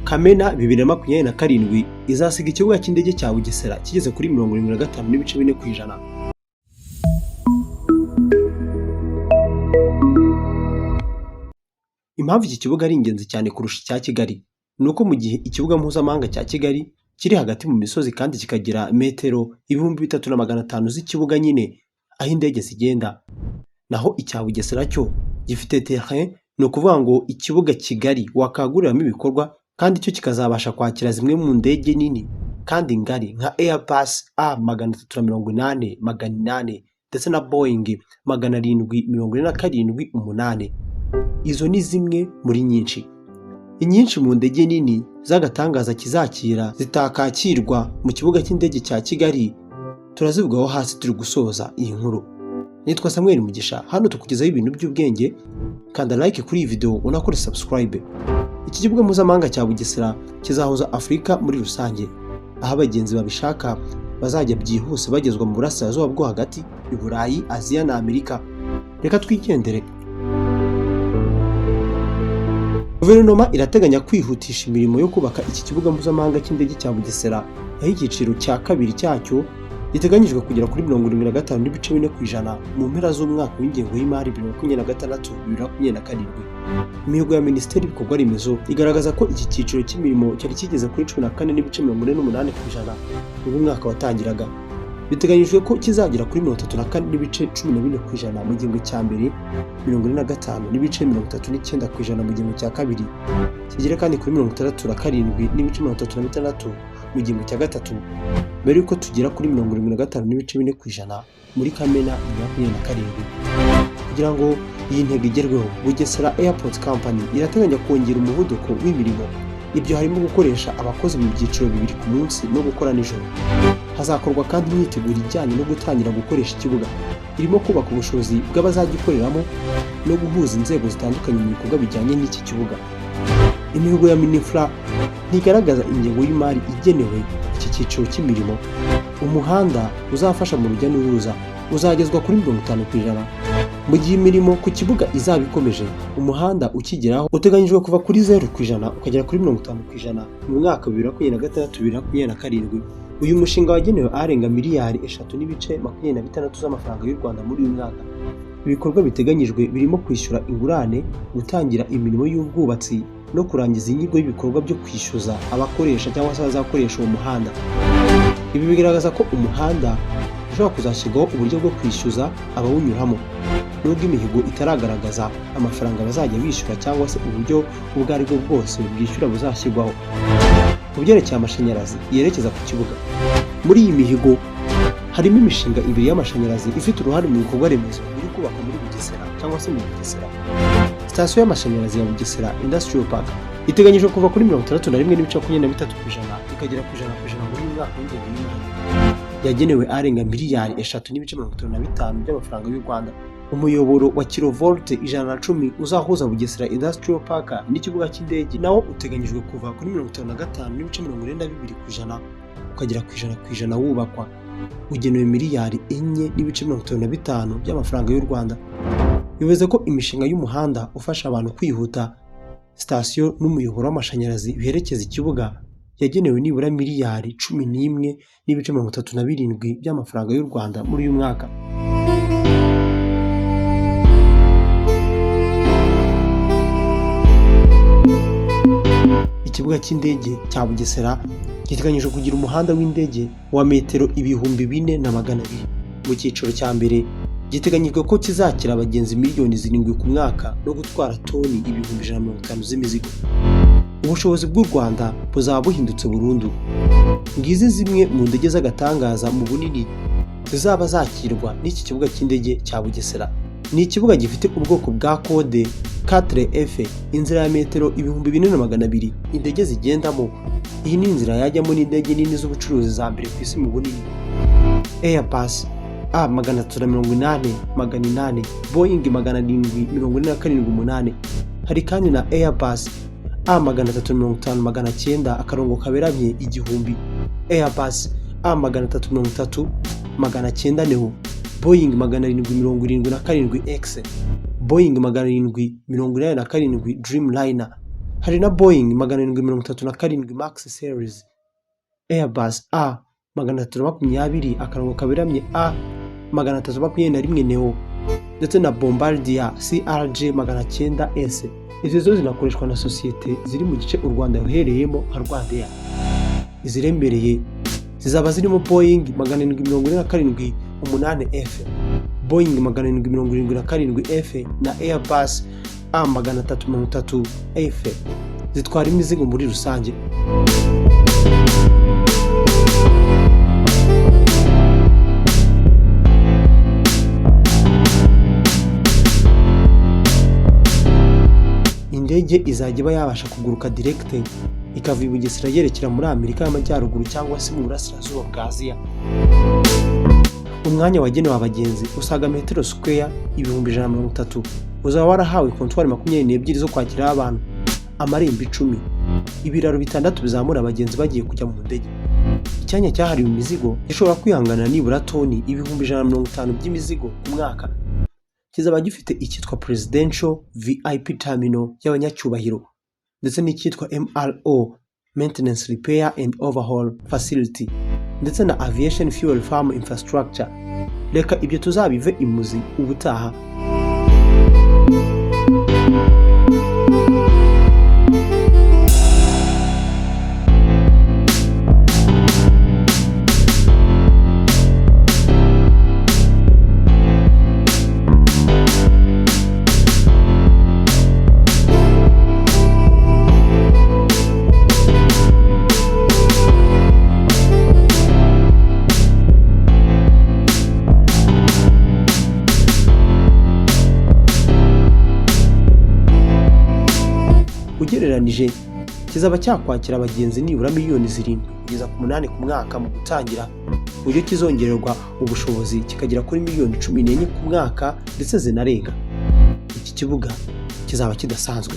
Kamena 2027 izasiga ikibuga cy'indege cya Bugesera kigeze kuri 75.4%. Impamvu iki kibuga ari ingenzi cyane kurusha icya Kigali nuko mu gihe ikibuga mpuzamahanga cya Kigali kiri hagati mu misozi kandi kikagira metero 3500 z'ikibuga nyine aho indege zigenda, naho icya Bugesera cyo gifite terrain, no kuvuga ngo ikibuga Kigali wakaguriramo ibikorwa kandi cyo kikazabasha kwakira zimwe mu ndege nini kandi ngari nka Airbus A380 800 ndetse na Boeing 747-8. Izo ni zimwe muri nyinshi. Inyinshi mu ndege nini z'agatangaza kizakira zitakakirwa mu kibuga cy'indege cya Kigali turazivugaho hasi turi gusoza iyi nkuru. Nitwa Samuel Mugisha, hano tukugezaho ibintu by'ubwenge. Kanda like kuri iyi video unakore subscribe. Iki kibuga mpuzamahanga cya Bugesera kizahuza Afurika muri rusange, aho abagenzi babishaka bazajya byihuse bagezwa mu burasirazuba bwo hagati, i Burayi, Aziya na Amerika. Reka twigendere. Guverinoma irateganya kwihutisha imirimo yo kubaka iki kibuga mpuzamahanga cy'indege cya Bugesera, aho igiciro cya kabiri cyacyo giteganyijwe kugera kuri 75.4% mu mpera z'umwaka w'ingengo y'imari 2026-2027. Imihigo ya Minisiteri y'Ibikorwa Remezo igaragaza ko iki cyiciro cy'imirimo cyari kigeze kuri 14.48% ubwo umwaka watangiraga. Biteganyijwe ko kizagera kuri 34.14% mu gihembwe cya mbere, 45.39% mu gihembwe cya kabiri, kigera kandi kuri 67.36% mu gihembwe cya gatatu, mbere yuko tugera kuri 75.4% muri Kamena 2027. Kugira ngo iyi ntego igerweho, Bugesera Airport Company irateganya kongera umuvuduko w'imirimo. Ibyo harimo gukoresha abakozi mu byiciro bibiri ku munsi no gukora nijoro. Hazakorwa kandi imyiteguro ijyanye no gutangira gukoresha ikibuga, irimo kubaka ubushobozi bw'abazagikoreramo no guhuza inzego zitandukanye mu bikorwa bijyanye n'iki kibuga. Imihigo ya Minifra ntigaragaza ingengo y'imari igenewe iki cyiciro cy'imirimo. Umuhanda uzafasha mu rujya n'uruza uzagezwa kuri 50%. Mu gihe imirimo ku kibuga izaba ikomeje, umuhanda ukigeraho uteganyijwe kuva kuri 0% ukagera kuri 50% mu mwaka 2026-2027. Uyu mushinga wagenewe arenga miliyari 3.26 z'amafaranga y'u Rwanda muri uyu mwaka. Ibikorwa biteganyijwe birimo kwishyura ingurane, gutangira imirimo y'ubwubatsi no kurangiza inyigo y'ibikorwa byo kwishyuza abakoresha cyangwa se abazakoresha uwo muhanda. Ibi bigaragaza ko umuhanda ushobora kuzashyirwaho uburyo bwo kwishyuza abawunyuramo, nubwo imihigo itaragaragaza amafaranga bazajya bishyura cyangwa se uburyo ubwo ari bwo bwose bwishyura buzashyirwaho. Ku byerekeye amashanyarazi yerekeza ku kibuga, muri iyi mihigo harimo imishinga ibiri y'amashanyarazi ifite uruhare mu bikorwa remezo biri kubakwa muri Bugesera cyangwa se mu Bugesera. Sitasiyo y'amashanyarazi ya Bugesera Industrial Park iteganyijwe kuva kuri 61.23% ikagera ku 100% muri uyu mwaka w'ingengo y'imari, yagenewe arenga miliyari 3.55 by'amafaranga y'u Rwanda. Umuyoboro wa kilovolt 110 uzahuza Bugesera Industrial Park n'ikibuga cy'indege nawo uteganyijwe kuva kuri 55.42% ukagera ku 100% wubakwa, ugenewe miliyari 4.55 by'amafaranga y'u Rwanda. Bivuze ko imishinga y'umuhanda ufasha abantu kwihuta, sitasiyo n'umuyoboro w'amashanyarazi biherekeza ikibuga yagenewe nibura miliyari 11.37 by'amafaranga y'u Rwanda muri uyu mwaka. Ikibuga cy'indege cya Bugesera giteganyijwe kugira umuhanda w'indege wa metero 4,400. Mu cyiciro cya mbere giteganyijwe ko kizakira abagenzi miliyoni 7 ku mwaka no gutwara toni 150 z'imizigo. Ubushobozi bw'u Rwanda buzaba buhindutse burundu. Ngizi zimwe mu ndege z'agatangaza mu bunini zizaba zakirwa n'iki kibuga cy'indege cya Bugesera. Ni ikibuga gifite ubwoko bwa kode 4F, inzira ya metero 2200 indege zigendamo. Iyi ni inzira yajyamo n'indege nini z'ubucuruzi za mbere ku isi mu bunini: Airbus A380-800, Boeing 747-800. Hari kandi na Airbus A350-900, Airbus A330-900, Boeing 777X, Boeing 787 Dreamliner. hari na Boeing 737 Max series, Airbus A320 A321 Neo ndetse na Bombardier CRJ900S. Izi zo zinakoreshwa na sosiyete ziri mu gice u Rwanda ruhereyemo nka Rwandair. Iziremereye zizaba zirimo Boeing 747-8F, Boeing 777F na Airbus A330F zitwara imizigo muri rusange. Indege izajya iba yabasha kuguruka direct ikava i Bugesera yerekera muri Amerika y'Amajyaruguru cyangwa se mu burasirazuba bwa Aziya. Umwanya wagenewe abagenzi usaga metero square 130. Uzaba warahawe kontwari 22 zo kwakira abantu, amarembo 10, ibiraro 6 bizamura abagenzi bagiye kujya mu ndege. Icyanya cyahariwe imizigo gishobora kwihangana nibura toni 150 by'imizigo ku mwaka. Kizaba gifite icyitwa Presidential VIP Terminal y'abanyacyubahiro ndetse n'icyitwa MRO Maintenance Repair and Overhaul Facility ndetse na Aviation Fuel Farm Infrastructure. Reka ibyo tuzabive imuzi ubutaha. Ugereranije kizaba cyakwakira abagenzi nibura miliyoni 7 kugeza ku 8 ku mwaka mu gutangira, uburyo kizongererwa ubushobozi kikagera kuri miliyoni 14 ku mwaka ndetse zinarenga. Iki kibuga kizaba kidasanzwe.